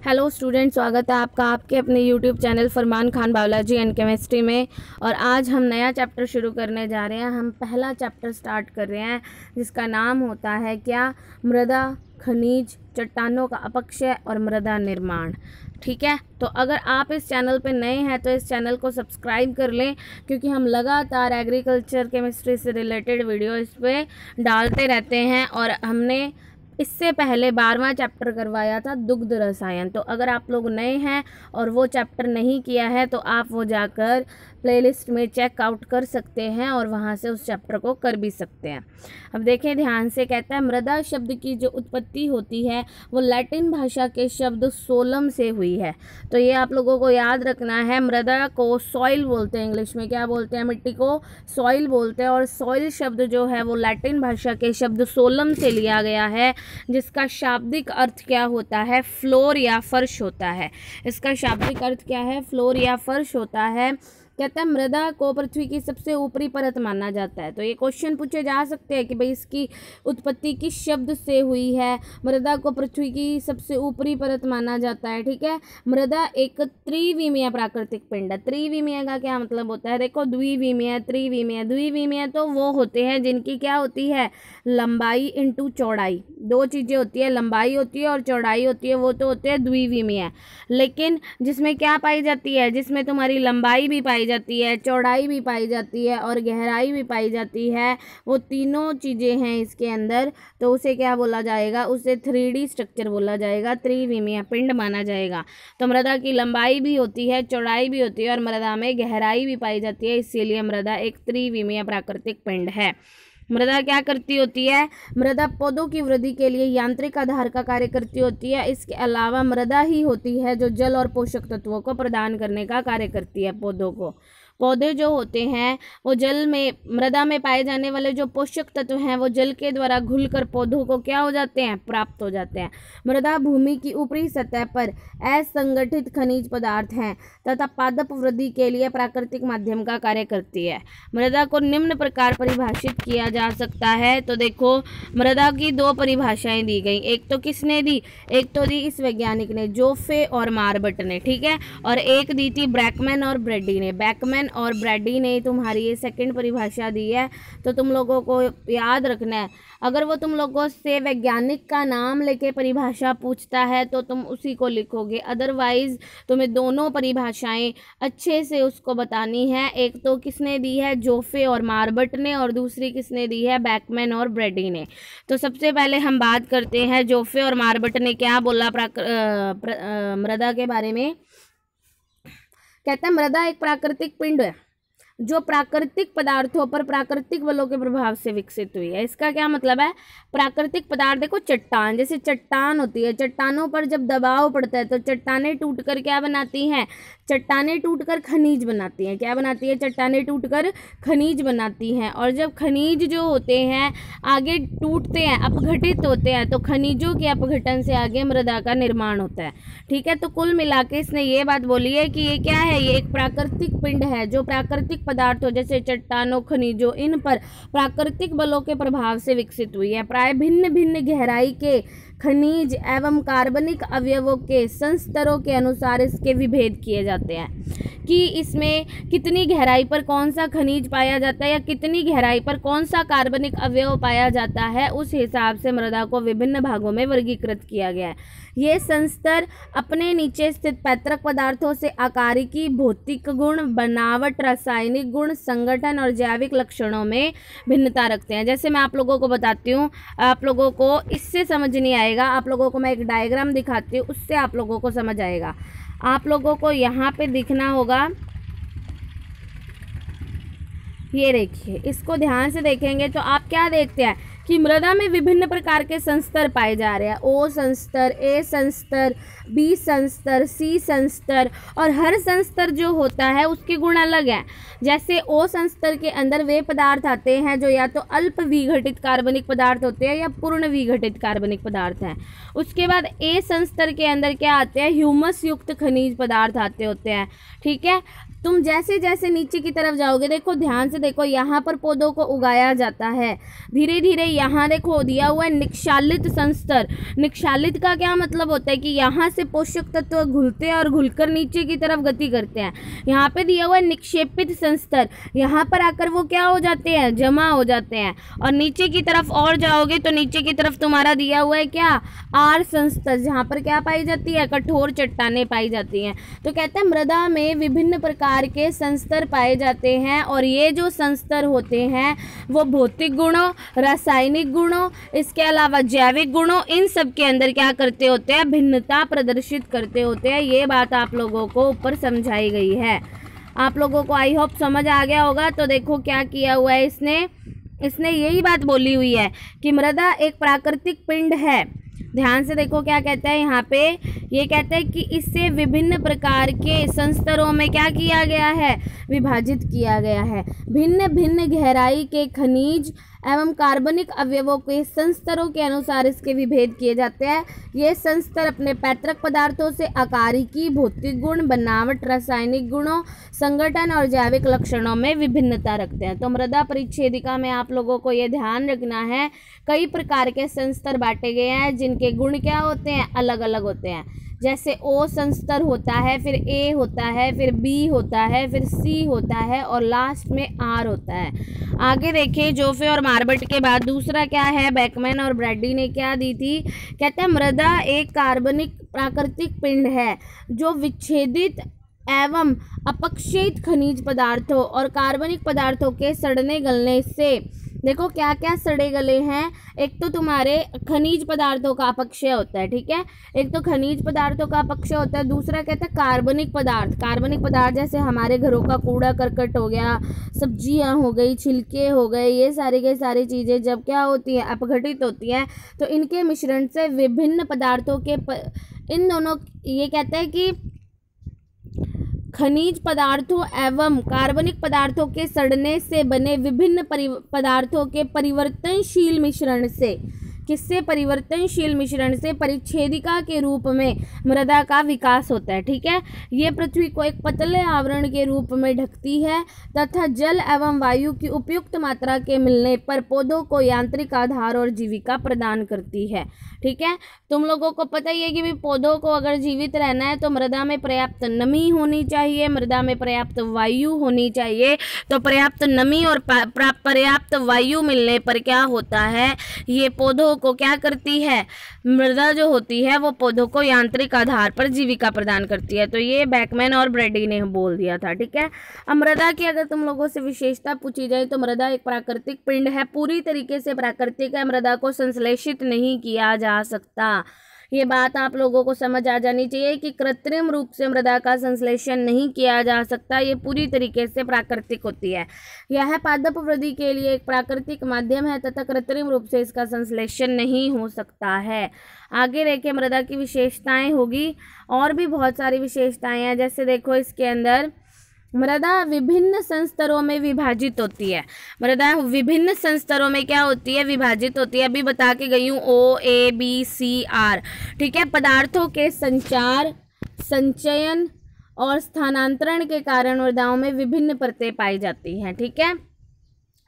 Hello student, स्वागत है आपका आपके अपने YouTube channel Farman Khan biology and chemistry में। और आज हम नया चैप्टर शुरू करने जा रहे हैं। हम पहला चैप्टर स्टार्ट कर रहे हैं जिसका नाम होता है क्या, मृदा, खनिज, चट्टानों का अपक्षय और मृदा निर्माण। ठीक है, तो अगर आप इस चैनल पे नए हैं तो इस चैनल को सब्सक्राइब कर लें, क्योंकि हम लगातार एग्रीकल्चर केमिस्ट्री से रिलेटेड वीडियो इस पर डालते रहते हैं। और हमने इससे पहले 12वां चैप्टर करवाया था दुग्ध रसायन। तो अगर आप लोग नए हैं और वो चैप्टर नहीं किया है तो आप वो जाकर प्लेलिस्ट में चेक आउट कर सकते हैं और वहाँ से उस चैप्टर को कर भी सकते हैं। अब देखें ध्यान से, कहता है मृदा शब्द की जो उत्पत्ति होती है वो लैटिन भाषा के शब्द सोलम से हुई है। तो ये आप लोगों को याद रखना है। मृदा को सॉइल बोलते हैं, इंग्लिश में क्या बोलते हैं, मिट्टी को सॉइल बोलते हैं। और सॉइल शब्द जो है वो लैटिन भाषा के शब्द सोलम से लिया गया है, जिसका शाब्दिक अर्थ क्या होता है, फ्लोर या फर्श होता है। इसका शाब्दिक अर्थ क्या है, फ्लोर या फर्श होता है। कहता है मृदा को पृथ्वी की सबसे ऊपरी परत माना जाता है। तो ये क्वेश्चन पूछे जा सकते हैं कि भाई इसकी उत्पत्ति किस शब्द से हुई है। मृदा को पृथ्वी की सबसे ऊपरी परत माना जाता है। ठीक है, मृदा एक त्रिविमीय प्राकृतिक पिंड है। त्रिविमीय का क्या मतलब होता है, देखो द्विविमीय, त्रिविमीय। द्विविमीय तो वो होते हैं जिनकी क्या होती है, लंबाई इंटू चौड़ाई, दो चीज़ें होती है, लंबाई होती है और चौड़ाई होती है, वो तो होते हैं द्विविमीय। लेकिन जिसमें क्या पाई जाती है, जिसमें तुम्हारी लंबाई भी पाई जाती है, चौड़ाई भी पाई जाती है और गहराई भी पाई जाती है, वो तीनों चीज़ें हैं इसके अंदर, तो उसे क्या बोला जाएगा, उसे 3D स्ट्रक्चर बोला जाएगा, त्रिविमीय पिंड माना जाएगा। तो मृदा की लंबाई भी होती है, चौड़ाई भी होती है और मृदा में गहराई भी पाई जाती है, इसीलिए मृदा एक त्रिविमीय प्राकृतिक पिंड है। मृदा क्या करती होती है, मृदा पौधों की वृद्धि के लिए यांत्रिक आधार का कार्य करती होती है। इसके अलावा मृदा ही होती है जो जल और पोषक तत्वों को प्रदान करने का कार्य करती है पौधों को। पौधे जो होते हैं वो जल में, मृदा में पाए जाने वाले जो पोषक तत्व हैं वो जल के द्वारा घुलकर पौधों को क्या हो जाते हैं, प्राप्त हो जाते हैं। मृदा भूमि की ऊपरी सतह पर असंगठित खनिज पदार्थ हैं तथा पादप वृद्धि के लिए प्राकृतिक माध्यम का कार्य करती है। मृदा को निम्न प्रकार परिभाषित किया जा सकता है। तो देखो मृदा की दो परिभाषाएं दी गई, एक तो किसने दी, एक तो दी इस वैज्ञानिक ने, जोफे और मार्बट ने। ठीक है, और एक दी थी ब्रैकमैन और ब्रैडी ने। बैकमैन और ब्रैडी ने तुम्हारी ये सेकंड परिभाषा दी है, तो तुम लोगों को याद रखना है। अगर वो तुम लोगों से वैज्ञानिक का नाम लेके परिभाषा पूछता है तो तुम उसी को लिखोगे, अदरवाइज तुम्हें दोनों परिभाषाएं अच्छे से उसको बतानी है। एक तो किसने दी है, जोफे और मार्बट ने, और दूसरी किसने दी है, बैकमैन और ब्रैडी ने। तो सबसे पहले हम बात करते हैं जोफे और मार्बट ने क्या बोला मृदा के बारे में। कहता है मृदा एक प्राकृतिक पिंड है जो प्राकृतिक पदार्थों पर प्राकृतिक बलों के प्रभाव से विकसित हुई है। इसका क्या मतलब है, प्राकृतिक पदार्थ, देखो चट्टान, जैसे चट्टान होती है, चट्टानों पर जब दबाव पड़ता है तो चट्टानें टूटकर क्या बनाती हैं, चट्टानें टूटकर खनिज बनाती हैं। क्या बनाती है, चट्टानें टूटकर खनिज बनाती हैं। और जब खनिज जो होते हैं आगे टूटते हैं, अपघटित होते हैं, तो खनिजों के अपघटन से आगे मृदा का निर्माण होता है। ठीक है, तो कुल मिला के इसने ये बात बोली है कि ये क्या है, ये एक प्राकृतिक पिंड है जो प्राकृतिक पदार्थों जैसे चट्टानों, खनिजों, इन पर प्राकृतिक बलों के प्रभाव से विकसित हुई है। प्राय भिन्न भिन्न गहराई के खनिज एवं कार्बनिक अवयवों के संस्तरों के अनुसार इसके विभेद किए जाते हैं कि इसमें कितनी गहराई पर कौन सा खनिज पाया जाता है या कितनी गहराई पर कौन सा कार्बनिक अवयव पाया जाता है, उस हिसाब से मृदा को विभिन्न भागों में वर्गीकृत किया गया है। ये संस्तर अपने नीचे स्थित पैतृक पदार्थों से आकारिकी, भौतिक गुण, बनावट, रासायनिक गुण, संगठन और जैविक लक्षणों में भिन्नता रखते हैं। जैसे मैं आप लोगों को बताती हूँ, आप लोगों को इससे समझ नहीं आएगा, आप लोगों को मैं एक डायग्राम दिखाती हूँ, उससे आप लोगों को समझ आएगा। आप लोगों को यहाँ पे दिखना होगा, ये देखिए, इसको ध्यान से देखेंगे तो आप क्या देखते हैं कि मृदा में विभिन्न प्रकार के संस्तर पाए जा रहे हैं। ओ संस्तर, ए संस्तर, बी संस्तर, सी संस्तर, और हर संस्तर जो होता है उसके गुण अलग हैं। जैसे ओ संस्तर के अंदर वे पदार्थ आते हैं जो या तो अल्प विघटित कार्बनिक पदार्थ होते हैं या पूर्ण विघटित कार्बनिक पदार्थ हैं। उसके बाद ए संस्तर के अंदर क्या आते हैं, ह्यूमस युक्त खनिज पदार्थ आते होते हैं। ठीक है, तुम जैसे जैसे नीचे की तरफ जाओगे, देखो ध्यान से देखो, यहाँ पर पौधों को उगाया जाता है धीरे धीरे। यहाँ देखो दिया हुआ है निक्षालित संस्तर। निक्षालित का क्या मतलब होता है कि यहाँ से पोषक तत्व घुलते हैं और घुलकर नीचे की तरफ गति करते हैं। यहाँ पे दिया हुआ है निक्षेपित संस्तर, यहाँ पर आकर वो क्या हो जाते हैं, जमा हो जाते हैं। और नीचे की तरफ और जाओगे तो नीचे की तरफ तुम्हारा दिया हुआ है क्या, आर संस्तर, जहाँ पर क्या पाई जाती है, कठोर चट्टानें पाई जाती हैं। तो कहते हैं मृदा में विभिन्न प्रकार के संस्तर पाए जाते हैं और ये जो संस्तर होते हैं वो भौतिक गुणों, रासायनिक गुणों, इसके अलावा जैविक गुणों, इन सब के अंदर क्या करते होते हैं, भिन्नता प्रदर्शित करते होते हैं। ये बात आप लोगों को ऊपर समझाई गई है। आप लोगों को आई होप समझ आ गया होगा। तो देखो क्या किया हुआ है इसने यही बात बोली हुई है कि मृदा एक प्राकृतिक पिंड है। ध्यान से देखो क्या कहता है यहाँ पे, ये कहता है कि इससे विभिन्न प्रकार के संस्तरों में क्या किया गया है, विभाजित किया गया है। भिन्न भिन्न गहराई के खनिज एवं कार्बनिक अवयवों के संस्तरों के अनुसार इसके विभेद किए जाते हैं। ये संस्तर अपने पैतृक पदार्थों से आकारिकी, भौतिक गुण, बनावट, रासायनिक गुणों, संगठन और जैविक लक्षणों में विभिन्नता रखते हैं। तो मृदा परिच्छेदिका में आप लोगों को ये ध्यान रखना है, कई प्रकार के संस्तर बांटे गए हैं जिनके गुण क्या होते हैं, अलग अलग होते हैं। जैसे ओ संस्तर होता है, फिर ए होता है, फिर बी होता है, फिर सी होता है और लास्ट में आर होता है। आगे देखिए, जोफे और मार्बट के बाद दूसरा क्या है, बेकमैन और ब्रैडी ने क्या दी थी, कहते हैं मृदा एक कार्बनिक प्राकृतिक पिंड है जो विच्छेदित एवं अपक्षयित खनिज पदार्थों और कार्बनिक पदार्थों के सड़ने गलने से, देखो क्या क्या सड़े गले हैं, एक तो तुम्हारे खनिज पदार्थों का अपक्षय होता है, ठीक है, एक तो खनिज पदार्थों का अपक्षय होता है, दूसरा कहता है कार्बनिक पदार्थ। कार्बनिक पदार्थ जैसे हमारे घरों का कूड़ा करकट हो गया, सब्जियां हो गई, छिलके हो गए, ये सारी की सारी चीज़ें जब क्या होती हैं, अपघटित होती हैं, तो इनके मिश्रण से विभिन्न पदार्थों के इन दोनों, ये कहता है कि खनिज पदार्थों एवं कार्बनिक पदार्थों के सड़ने से बने विभिन्न पदार्थों के परिवर्तनशील मिश्रण से, किससे, परिवर्तनशील मिश्रण से परिच्छेदिका के रूप में मृदा का विकास होता है। ठीक है, ये पृथ्वी को एक पतले आवरण के रूप में ढकती है तथा जल एवं वायु की उपयुक्त मात्रा के मिलने पर पौधों को यांत्रिक आधार और जीविका प्रदान करती है। ठीक है, तुम लोगों को पता ही है कि भी पौधों को अगर जीवित रहना है तो मृदा में पर्याप्त नमी होनी चाहिए, मृदा में पर्याप्त वायु होनी चाहिए। तो पर्याप्त नमी और पर्याप्त वायु मिलने पर क्या होता है, ये पौधों को क्या करती है, मृदा जो होती है वो पौधों को यांत्रिक आधार पर जीविका प्रदान करती है। तो ये बेकमैन और ब्रैडी ने बोल दिया था। ठीक है, अब मृदा की अगर तुम लोगों से विशेषता पूछी जाए तो मृदा एक प्राकृतिक पिंड है, पूरी तरीके से प्राकृतिक है, मृदा को संश्लेषित नहीं किया जा सकता। ये बात आप लोगों को समझ आ जानी चाहिए कि कृत्रिम रूप से मृदा का संश्लेषण नहीं किया जा सकता, ये पूरी तरीके से प्राकृतिक होती है। यह पादप वृद्धि के लिए एक प्राकृतिक माध्यम है तथा कृत्रिम रूप से इसका संश्लेषण नहीं हो सकता है। आगे देखिए, मृदा की विशेषताएं होगी, और भी बहुत सारी विशेषताएं हैं। जैसे देखो इसके अंदर मृदा विभिन्न संस्तरों में विभाजित होती है। मृदा विभिन्न संस्तरों में क्या होती है, विभाजित होती है। अभी बता के गई हूँ, O A B C R। ठीक है, पदार्थों के संचार, संचयन और स्थानांतरण के कारण मृदाओं में विभिन्न परतें पाई जाती हैं। ठीक है,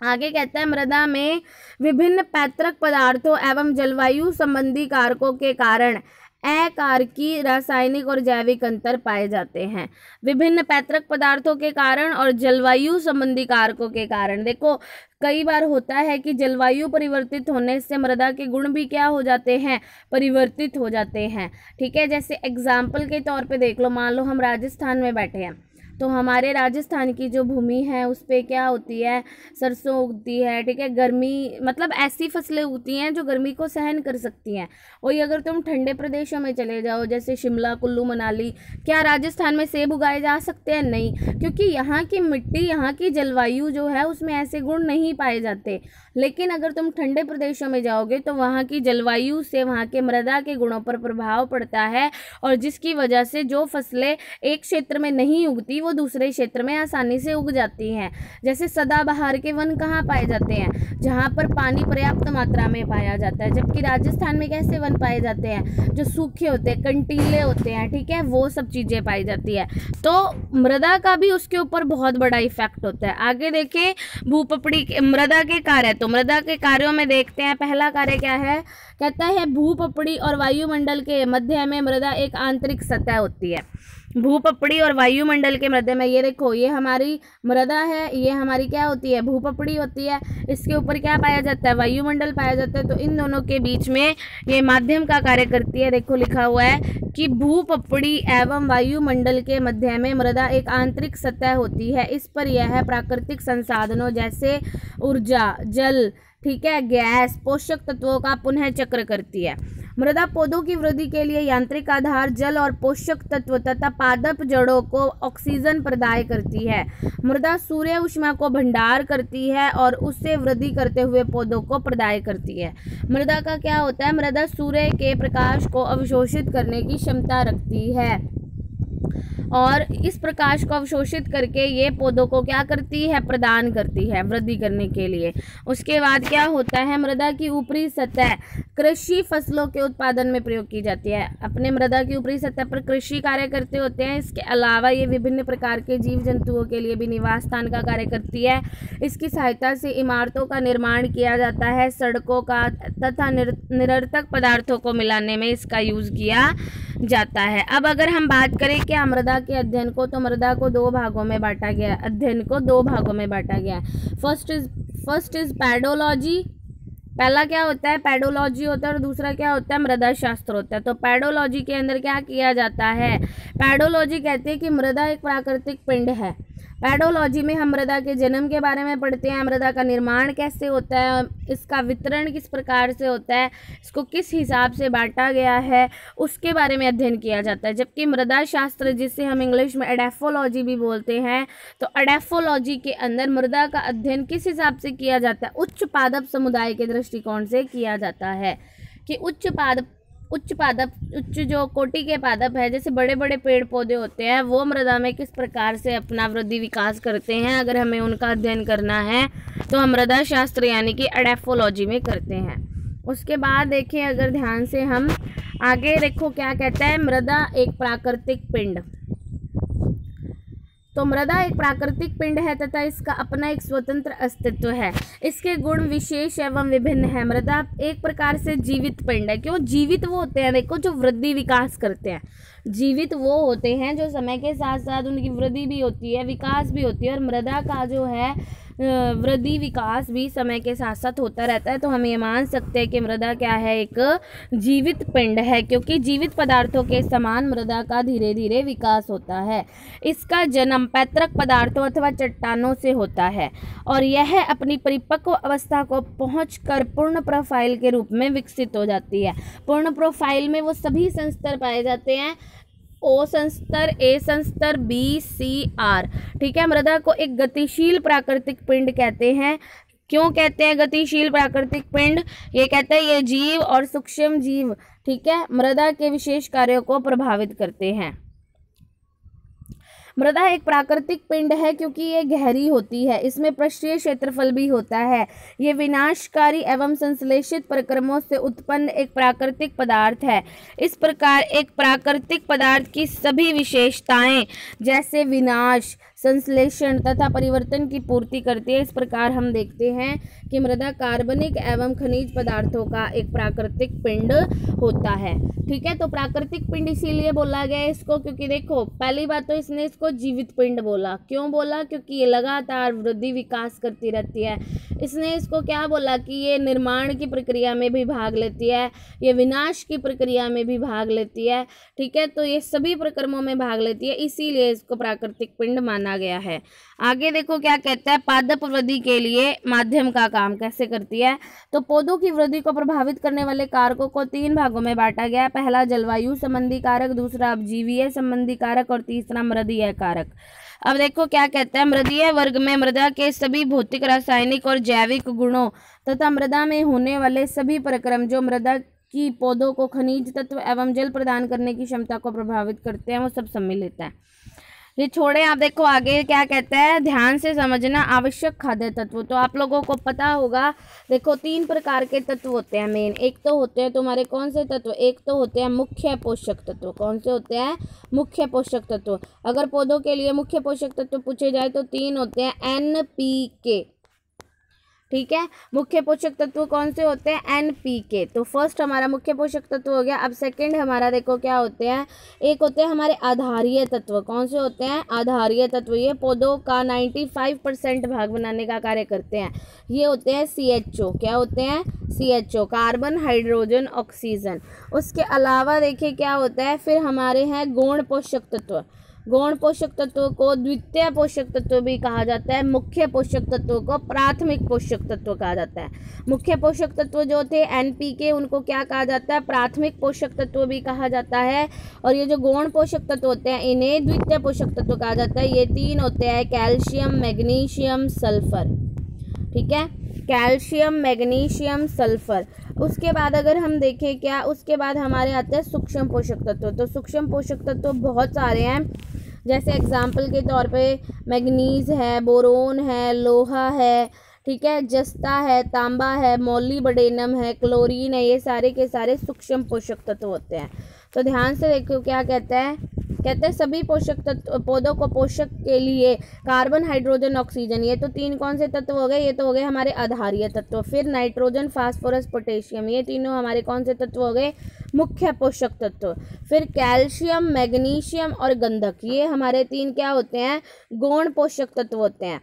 आगे कहता है मृदा में विभिन्न पैतृक पदार्थों एवं जलवायु संबंधी कारकों के कारण अकारकी रासायनिक और जैविक अंतर पाए जाते हैं। विभिन्न पैतृक पदार्थों के कारण और जलवायु संबंधी कारकों के कारण, देखो कई बार होता है कि जलवायु परिवर्तित होने से मृदा के गुण भी क्या हो जाते हैं, परिवर्तित हो जाते हैं। ठीक है, जैसे एग्जाम्पल के तौर पे देख लो, मान लो हम राजस्थान में बैठे हैं, तो हमारे राजस्थान की जो भूमि है उस पर क्या होती है, सरसों उगती है। ठीक है, गर्मी मतलब ऐसी फसलें उगती हैं जो गर्मी को सहन कर सकती हैं। और अगर तुम ठंडे प्रदेशों में चले जाओ जैसे शिमला, कुल्लू, मनाली, क्या राजस्थान में सेब उगाए जा सकते हैं? नहीं, क्योंकि यहाँ की मिट्टी, यहाँ की जलवायु जो है उसमें ऐसे गुण नहीं पाए जाते। लेकिन अगर तुम ठंडे प्रदेशों में जाओगे तो वहाँ की जलवायु से वहाँ के मृदा के गुणों पर प्रभाव पड़ता है, और जिसकी वजह से जो फसलें एक क्षेत्र में नहीं उगती वो वो दूसरे क्षेत्र में आसानी से उग जाती हैं। जैसे सदाबहार के वन कहाँ पाए जाते हैं, जहाँ पर पानी पर्याप्त मात्रा में पाया जाता है। जबकि राजस्थान में कैसे वन पाए जाते हैं, जो सूखे होते हैं, कंटीले होते हैं, ठीक है, वो सब चीज़ें पाई जाती है। तो मृदा का भी उसके ऊपर बहुत बड़ा इफेक्ट होता है। आगे देखें भूपपड़ी मृदा के कार्य। तो मृदा के कार्यों में देखते हैं, पहला कार्य क्या है, कहता है भूपपड़ी और वायुमंडल के मध्य में मृदा एक आंतरिक सतह होती है। भूपपड़ी और वायुमंडल के मध्य में, ये देखो ये हमारी मृदा है, ये हमारी क्या होती है, भूपपड़ी होती है। इसके ऊपर क्या पाया जाता है, वायुमंडल पाया जाता है। तो इन दोनों के बीच में ये माध्यम का कार्य करती है। देखो लिखा हुआ है कि भूपपड़ी एवं वायुमंडल के मध्य में मृदा एक आंतरिक सतह होती है। इस पर यह प्राकृतिक संसाधनों जैसे ऊर्जा, जल, ठीक है, गैस, पोषक तत्वों का पुनः चक्र करती है। मृदा पौधों की वृद्धि के लिए यांत्रिक आधार, जल और पोषक तत्व तथा पादप जड़ों को ऑक्सीजन प्रदान करती है। मृदा सूर्य ऊष्मा को भंडार करती है और उससे वृद्धि करते हुए पौधों को प्रदान करती है। मृदा का क्या होता है, मृदा सूर्य के प्रकाश को अवशोषित करने की क्षमता रखती है और इस प्रकाश को अवशोषित करके ये पौधों को क्या करती है, प्रदान करती है वृद्धि करने के लिए। उसके बाद क्या होता है, मृदा की ऊपरी सतह कृषि फसलों के उत्पादन में प्रयोग की जाती है। अपने मृदा की ऊपरी सतह पर कृषि कार्य करते होते हैं। इसके अलावा ये विभिन्न प्रकार के जीव जंतुओं के लिए भी निवास स्थान का कार्य करती है। इसकी सहायता से इमारतों का निर्माण किया जाता है, सड़कों का तथा निरर्थक पदार्थों को मिलाने में इसका यूज किया जाता है। अब अगर हम बात करें क्या मृदा के अध्ययन को, तो मृदा को दो भागों में बांटा गया है। अध्ययन को दो भागों में बांटा गया है। First is pedology. पहला क्या होता है, पैडोलॉजी होता है और दूसरा क्या होता है, मृदा शास्त्र होता है। तो पैडोलॉजी के अंदर क्या किया जाता है, पैडोलॉजी कहते हैं कि मृदा एक प्राकृतिक पिंड है। पैडोलॉजी में हम मृदा के जन्म के बारे में पढ़ते हैं, मृदा का निर्माण कैसे होता है, इसका वितरण किस प्रकार से होता है, इसको किस हिसाब से बांटा गया है, उसके बारे में अध्ययन किया जाता है। जबकि मृदा शास्त्र, जिसे हम इंग्लिश में एडेफोलॉजी भी बोलते हैं, तो एडेफोलॉजी के अंदर मृदा का अध्ययन किस हिसाब से किया जाता है, उच्च पादप समुदाय के दृष्टिकोण से किया जाता है कि उच्च जो कोटि के पादप है, जैसे बड़े बड़े पेड़ पौधे होते हैं, वो मृदा में किस प्रकार से अपना वृद्धि विकास करते हैं। अगर हमें उनका अध्ययन करना है तो हम मृदा शास्त्र यानी कि एडेफोलॉजी में करते हैं। उसके बाद देखें अगर ध्यान से हम आगे, देखो क्या कहता है, मृदा एक प्राकृतिक पिंड। तो मृदा एक प्राकृतिक पिंड है तथा इसका अपना एक स्वतंत्र अस्तित्व है। इसके गुण विशेष एवं विभिन्न है। मृदा एक प्रकार से जीवित पिंड है। क्यों जीवित? वो होते हैं, देखो, जो वृद्धि विकास करते हैं। जीवित वो होते हैं जो समय के साथ साथ उनकी वृद्धि भी होती है, विकास भी होती है, और मृदा का जो है वृद्धि विकास भी समय के साथ साथ होता रहता है। तो हम ये मान सकते हैं कि मृदा क्या है, एक जीवित पिंड है, क्योंकि जीवित पदार्थों के समान मृदा का धीरे धीरे विकास होता है। इसका जन्म पैतृक पदार्थों अथवा चट्टानों से होता है और यह अपनी परिपक्व अवस्था को पहुंचकर पूर्ण प्रोफाइल के रूप में विकसित हो जाती है। पूर्ण प्रोफाइल में वो सभी संस्तर पाए जाते हैं, ओ संस्तर, ए संस्तर, बी, सी, आर, ठीक है। मृदा को एक गतिशील प्राकृतिक पिंड कहते हैं। क्यों कहते हैं गतिशील प्राकृतिक पिंड? ये कहते हैं ये जीव और सूक्ष्म जीव, ठीक है, मृदा के विशेष कार्यों को प्रभावित करते हैं। मृदा एक प्राकृतिक पिंड है क्योंकि ये गहरी होती है, इसमें पृष्ठीय क्षेत्रफल भी होता है। ये विनाशकारी एवं संश्लेषित प्रक्रमों से उत्पन्न एक प्राकृतिक पदार्थ है। इस प्रकार एक प्राकृतिक पदार्थ की सभी विशेषताएं जैसे विनाश, संश्लेषण तथा परिवर्तन की पूर्ति करती है। इस प्रकार हम देखते हैं कि मृदा कार्बनिक एवं खनिज पदार्थों का एक प्राकृतिक पिंड होता है, ठीक है। तो प्राकृतिक पिंड इसीलिए बोला गया है इसको, क्योंकि देखो पहली बात तो इसने इसको जीवित पिंड बोला। क्यों बोला? क्योंकि ये लगातार वृद्धि विकास करती रहती है। इसने इसको क्या बोला कि ये निर्माण की प्रक्रिया में भी भाग लेती है, ये विनाश की प्रक्रिया में भी भाग लेती है, ठीक है। तो ये सभी प्रक्रमों में भाग लेती है, इसीलिए इसको प्राकृतिक पिंड माना गया है। आगे देखो क्या कहता है, पादप वृद्धि के लिए माध्यम का काम कैसे करती है। तो पौधों की वृद्धि को प्रभावित करने वाले कारकों को 3 भागों में बांटा गया है। पहला जलवायु संबंधी कारक, दूसरा अपजीवीय संबंधी कारक और तीसरा मृदीय कारक। अब देखो क्या कहता है, मृदीय वर्ग में मृदा के सभी भौतिक, रासायनिक और जैविक गुणों तथा मृदा में होने वाले सभी प्रक्रम जो मृदा की पौधों को खनिज तत्व एवं जल प्रदान करने की क्षमता को प्रभावित करते हैं, वो सब सम्मिलित है। ये छोड़े, आप देखो आगे क्या कहता है, ध्यान से समझना। आवश्यक खाद्य तत्व, तो आप लोगों को पता होगा, देखो 3 प्रकार के तत्व होते हैं मेन। एक तो होते हैं तुम्हारे कौन से तत्व, एक तो होते हैं मुख्य पोषक तत्व। कौन से होते हैं? मुख्य पोषक तत्व। अगर पौधों के लिए मुख्य पोषक तत्व पूछे जाए तो 3 होते हैं, NPK। ठीक है, मुख्य पोषक तत्व कौन से होते हैं? NPK। तो फर्स्ट हमारा मुख्य पोषक तत्व हो गया। अब सेकंड हमारा देखो क्या होते हैं, एक होते हैं हमारे आधारीय तत्व। कौन से होते हैं? आधारीय तत्व। ये पौधों का 95% भाग बनाने का कार्य करते हैं। ये होते हैं CHO। क्या होते हैं? CHO, carbon, hydrogen, oxygen. उसके अलावा देखिए क्या होता है, फिर हमारे हैं गौण पोषक तत्व। गौण पोषक तत्वों को द्वितीय पोषक तत्व भी कहा जाता है। मुख्य पोषक तत्वों को प्राथमिक पोषक तत्व कहा जाता है। मुख्य पोषक तत्व जो थे NPK, उनको क्या कहा जाता है? प्राथमिक पोषक तत्व भी कहा जाता है। और ये जो गौण पोषक तत्व होते हैं इन्हें द्वितीय पोषक तत्व कहा जाता है। ये 3 होते हैं, कैल्शियम, मैग्नीशियम, सल्फर। ठीक है, कैल्शियम, मैग्नीशियम, सल्फर। उसके बाद अगर हम देखें क्या, उसके बाद हमारे आते हैं सूक्ष्म पोषक तत्व। तो सूक्ष्म पोषक तत्व बहुत सारे हैं, जैसे एग्जाम्पल के तौर पे मैग्नीज है, बोरोन है, लोहा है, ठीक है, जस्ता है, तांबा है, मोलिब्डेनम है, क्लोरीन है। ये सारे के सारे सूक्ष्म पोषक तत्व होते हैं। तो ध्यान से देखो क्या कहता है, कहते हैं सभी पोषक तत्व, पौधों को पोषक के लिए कार्बन, हाइड्रोजन, ऑक्सीजन, ये तो 3 कौन से तत्व हो गए? ये तो हो गए हमारे आधारीय तत्व। फिर नाइट्रोजन, फास्फोरस, पोटेशियम, ये तीनों हमारे कौन से तत्व हो गए? मुख्य पोषक तत्व। फिर कैल्शियम, मैग्नीशियम और गंधक, ये हमारे 3 क्या होते हैं? गौण पोषक तत्व होते हैं।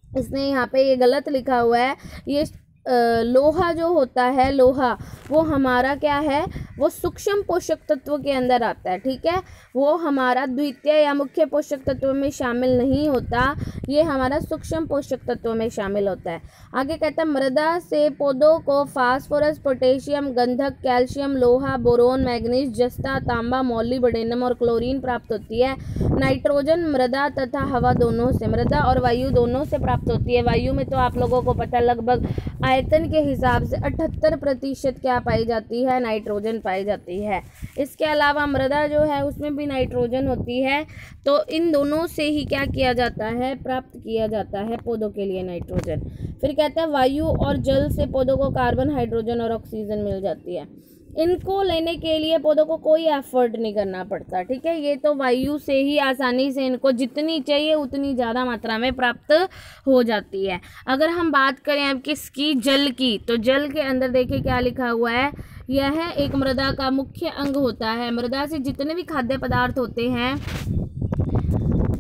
इसने यहाँ पे ये गलत लिखा हुआ है, ये लोहा जो होता है, लोहा वो हमारा क्या है? वो सूक्ष्म पोषक तत्व के अंदर आता है। ठीक है, वो हमारा द्वितीय या मुख्य पोषक तत्व में शामिल नहीं होता, ये हमारा सूक्ष्म पोषक तत्व में शामिल होता है। आगे कहता है मृदा से पौधों को फास्फोरस, पोटेशियम, गंधक, कैल्शियम, लोहा, बोरोन, मैग्नीज, जस्ता, तांबा, मोलिब्डेनम और क्लोरीन प्राप्त होती है। नाइट्रोजन मृदा तथा हवा दोनों से, मृदा और वायु दोनों से प्राप्त होती है। वायु में तो आप लोगों को पता, लगभग आयतन के हिसाब से 78% क्या पाई जाती है? नाइट्रोजन पाई जाती है। इसके अलावा मृदा जो है उसमें भी नाइट्रोजन होती है। तो इन दोनों से ही क्या किया जाता है? प्राप्त किया जाता है पौधों के लिए नाइट्रोजन। फिर कहता है वायु और जल से पौधों को कार्बन, हाइड्रोजन और ऑक्सीजन मिल जाती है। इनको लेने के लिए पौधों को कोई एफर्ट नहीं करना पड़ता। ठीक है, ये तो वायु से ही आसानी से इनको जितनी चाहिए उतनी ज़्यादा मात्रा में प्राप्त हो जाती है। अगर हम बात करें अब किसकी? जल की, तो जल के अंदर देखिए क्या लिखा हुआ है, यह एक मृदा का मुख्य अंग होता है। मृदा से जितने भी खाद्य पदार्थ होते हैं,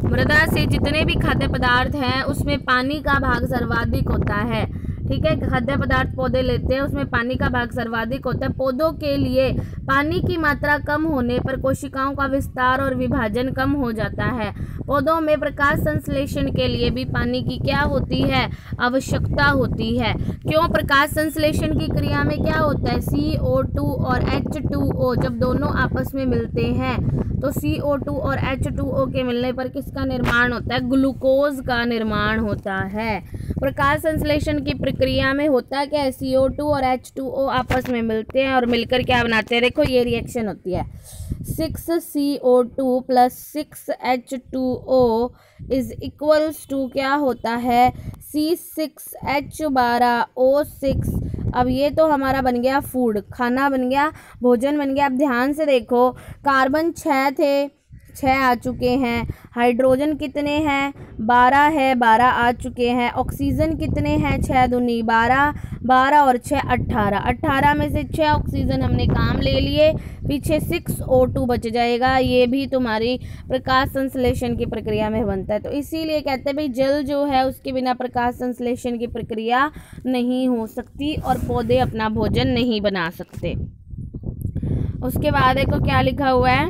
मृदा से जितने भी खाद्य पदार्थ हैं उसमें पानी का भाग सर्वाधिक होता है। ठीक है, खाद्य पदार्थ पौधे लेते हैं उसमें पानी का भाग सर्वाधिक होता है। पौधों के लिए पानी की मात्रा कम होने पर कोशिकाओं का विस्तार और विभाजन कम हो जाता है। पौधों में प्रकाश संश्लेषण के लिए भी पानी की क्या होती है? आवश्यकता होती है। क्यों? प्रकाश संश्लेषण की क्रिया में क्या होता है? CO2 और H2O जब दोनों आपस में मिलते हैं तो CO2 और H2O के मिलने पर किसका निर्माण होता है? ग्लूकोज का निर्माण होता है। प्रकाश संश्लेषण की प्रक्रिया में होता है क्या है? CO2 और H2O आपस में मिलते हैं और मिलकर क्या बनाते हैं? देखो ये रिएक्शन होती है, 6CO2 + 6H2O is equals to क्या होता है? C6H12O6। अब ये तो हमारा बन गया फूड, खाना बन गया, भोजन बन गया। अब ध्यान से देखो, कार्बन 6 थे, 6 आ चुके हैं। हाइड्रोजन कितने हैं? 12 है, 12 आ चुके हैं। ऑक्सीजन कितने हैं? 6 दूनी 12, 12 और 6 18। 18 में से 6 ऑक्सीजन हमने काम ले लिए, पीछे 6O2 बच जाएगा। ये भी तुम्हारी प्रकाश संश्लेषण की प्रक्रिया में बनता है। तो इसीलिए कहते हैं भाई जल जो है उसके बिना प्रकाश संश्लेषण की प्रक्रिया नहीं हो सकती और पौधे अपना भोजन नहीं बना सकते। उसके बाद देखो क्या लिखा हुआ है,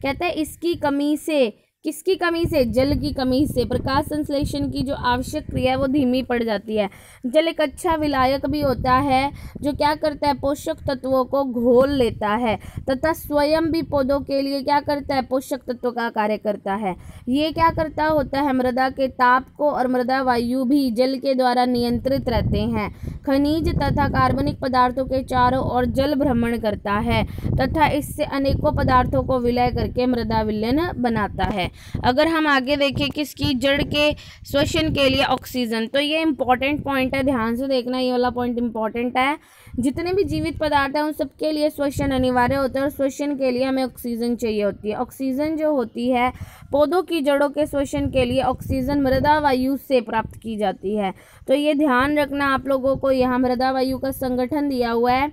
कहते हैं इसकी कमी से किसकी कमी से? जल की कमी से। प्रकाश संश्लेषण की जो आवश्यक क्रिया है वो धीमी पड़ जाती है। जल एक अच्छा विलायक भी होता है जो क्या करता है? पोषक तत्वों को घोल लेता है तथा स्वयं भी पौधों के लिए क्या करता है? पोषक तत्वों का कार्य करता है। ये क्या करता होता है? मृदा के ताप को और मृदा वायु भी जल के द्वारा नियंत्रित रहते हैं। खनिज तथा कार्बनिक पदार्थों के चारों ओर जल भ्रमण करता है तथा इससे अनेकों पदार्थों को विलय करके मृदा विलयन बनाता है। अगर हम आगे देखें किसकी? जड़ के श्वसन के लिए ऑक्सीजन। तो ये इंपॉर्टेंट पॉइंट है, ध्यान से देखना, ये वाला पॉइंट इंपॉर्टेंट है। जितने भी जीवित पदार्थ हैं उन सबके लिए श्वसन अनिवार्य होता है और श्वसन के लिए हमें ऑक्सीजन चाहिए होती है। ऑक्सीजन जो होती है पौधों की जड़ों के श्वसन के लिए ऑक्सीजन मृदा वायु से प्राप्त की जाती है। तो ये ध्यान रखना आप लोगों को, यहाँ मृदा वायु का संगठन दिया हुआ है,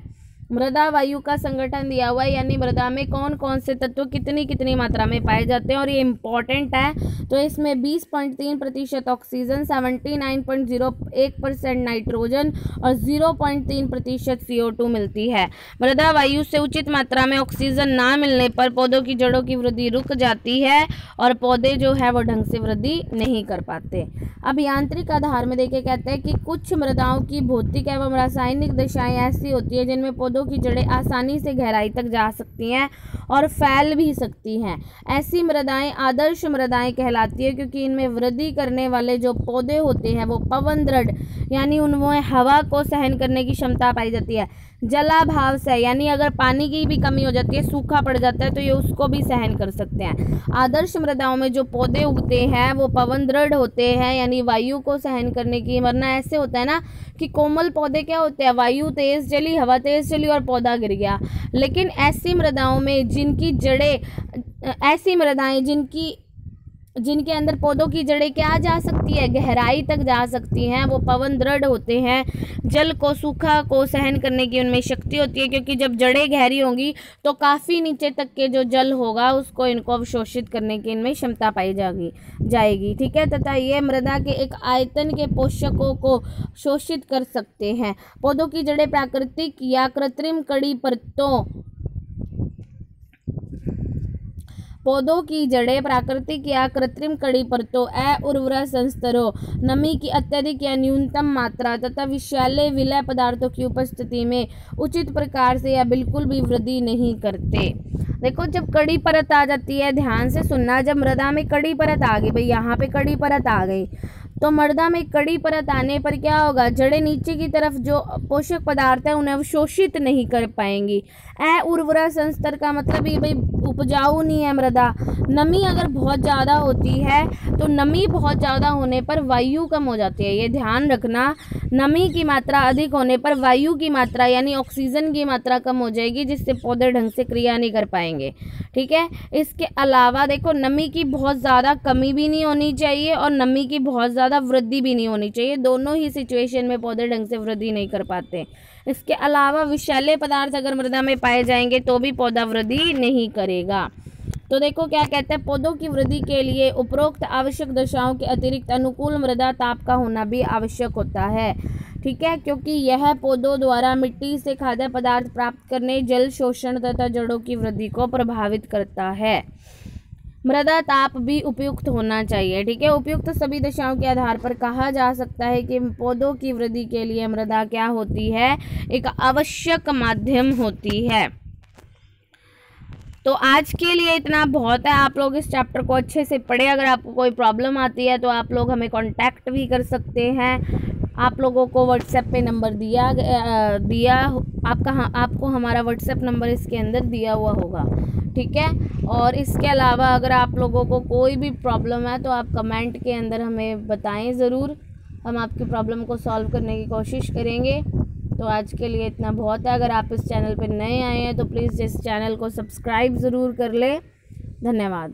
मृदा वायु का संगठन दिया हुआ है, यानी मृदा में कौन कौन से तत्व कितनी कितनी मात्रा में पाए जाते हैं और ये इंपॉर्टेंट है। तो इसमें 20.3% ऑक्सीजन, 79.01% नाइट्रोजन और 0.3% CO2 मिलती है। मृदा वायु से उचित मात्रा में ऑक्सीजन ना मिलने पर पौधों की जड़ों की वृद्धि रुक जाती है और पौधे जो है वो ढंग से वृद्धि नहीं कर पाते। अब यांत्रिक आधार में देखिए, कहते हैं कि कुछ मृदाओं की भौतिक एवं रासायनिक दशाएं ऐसी होती है जिनमें पौधों की जड़ें आसानी से गहराई तक जा सकती हैं और फैल भी सकती हैं। ऐसी मृदाएं आदर्श मृदाएं कहलाती है क्योंकि इनमें वृद्धि करने वाले जो पौधे होते हैं वो पवन दृढ़, यानी उनमें हवा को सहन करने की क्षमता पाई जाती है। जलाभाव से, यानी अगर पानी की भी कमी हो जाती है, सूखा पड़ जाता है, तो ये उसको भी सहन कर सकते हैं। आदर्श मृदाओं में जो पौधे उगते हैं वो पवन दृढ़ होते हैं, यानी वायु को सहन करने की, वरना ऐसे होता है ना कि कोमल पौधे क्या होते हैं? वायु तेज चली, हवा तेज चली और पौधा गिर गया। लेकिन ऐसी मृदाओं में जिनकी जड़ें, ऐसी मृदाएं जिनके अंदर पौधों की जड़ें क्या जा सकती है? गहराई तक जा सकती हैं, वो पवन दृढ़ होते हैं। जल को, सूखा को सहन करने की उनमें शक्ति होती है क्योंकि जब जड़ें गहरी होंगी तो काफ़ी नीचे तक के जो जल होगा उसको इनको अवशोषित करने की इनमें क्षमता पाई जाएगी। ठीक है, तथा ये मृदा के एक आयतन के पोषकों को शोषित कर सकते हैं। पौधों की जड़ें प्राकृतिक या कृत्रिम कड़ी परतों पौधों की जड़ें प्राकृतिक या कृत्रिम कड़ी परतों, उर्वरा संस्तरों, नमी की अत्यधिक या न्यूनतम मात्रा तथा विषैले विलय पदार्थों की उपस्थिति में उचित प्रकार से या बिल्कुल भी वृद्धि नहीं करते। देखो, जब कड़ी परत आ जाती है, ध्यान से सुनना, जब मृदा में कड़ी परत आ गई, भाई यहाँ पे कड़ी परत आ गई, तो मृदा में कड़ी परत आने पर क्या होगा? जड़ें नीचे की तरफ जो पोषक पदार्थ है उन्हें अवशोषित नहीं कर पाएंगी। उर्वरा संस्तर का मतलब ये भाई उपजाऊ नहीं है मृदा। नमी अगर बहुत ज़्यादा होती है तो नमी बहुत ज़्यादा होने पर वायु कम हो जाती है, ये ध्यान रखना। नमी की मात्रा अधिक होने पर वायु की मात्रा यानी ऑक्सीजन की मात्रा कम हो जाएगी, जिससे पौधे ढंग से क्रिया नहीं कर पाएंगे। ठीक है, इसके अलावा देखो, नमी की बहुत ज़्यादा कमी भी नहीं होनी चाहिए और नमी की बहुत ज़्यादा वृद्धि भी नहीं होनी चाहिए। दोनों ही सिचुएशन में पौधे ढंग से वृद्धि नहीं कर पाते। इसके अलावा विषैले पदार्थ अगर मृदा में पाए जाएंगे तो भी पौधा वृद्धि नहीं करेगा। तो देखो क्या कहते हैं, पौधों की वृद्धि के लिए उपरोक्त आवश्यक दशाओं के अतिरिक्त अनुकूल मृदा ताप का होना भी आवश्यक होता है। ठीक है, क्योंकि यह पौधों द्वारा मिट्टी से खाद्य पदार्थ प्राप्त करने, जल शोषण तथा जड़ों की वृद्धि को प्रभावित करता है। मृदा ताप भी उपयुक्त होना चाहिए। ठीक है, उपयुक्त सभी दशाओं के आधार पर कहा जा सकता है कि पौधों की वृद्धि के लिए मृदा क्या होती है? एक आवश्यक माध्यम होती है। तो आज के लिए इतना बहुत है। आप लोग इस चैप्टर को अच्छे से पढ़े। अगर आपको कोई प्रॉब्लम आती है तो आप लोग हमें कांटेक्ट भी कर सकते हैं। आप लोगों को व्हाट्सएप पे नंबर दिया आपको हमारा व्हाट्सएप नंबर इसके अंदर दिया हुआ होगा। ठीक है, और इसके अलावा अगर आप लोगों को कोई भी प्रॉब्लम है तो आप कमेंट के अंदर हमें बताएं ज़रूर, हम आपकी प्रॉब्लम को सॉल्व करने की कोशिश करेंगे। तो आज के लिए इतना बहुत है। अगर आप इस चैनल पर नए आए हैं तो प्लीज़ इस चैनल को सब्सक्राइब ज़रूर कर लें। धन्यवाद।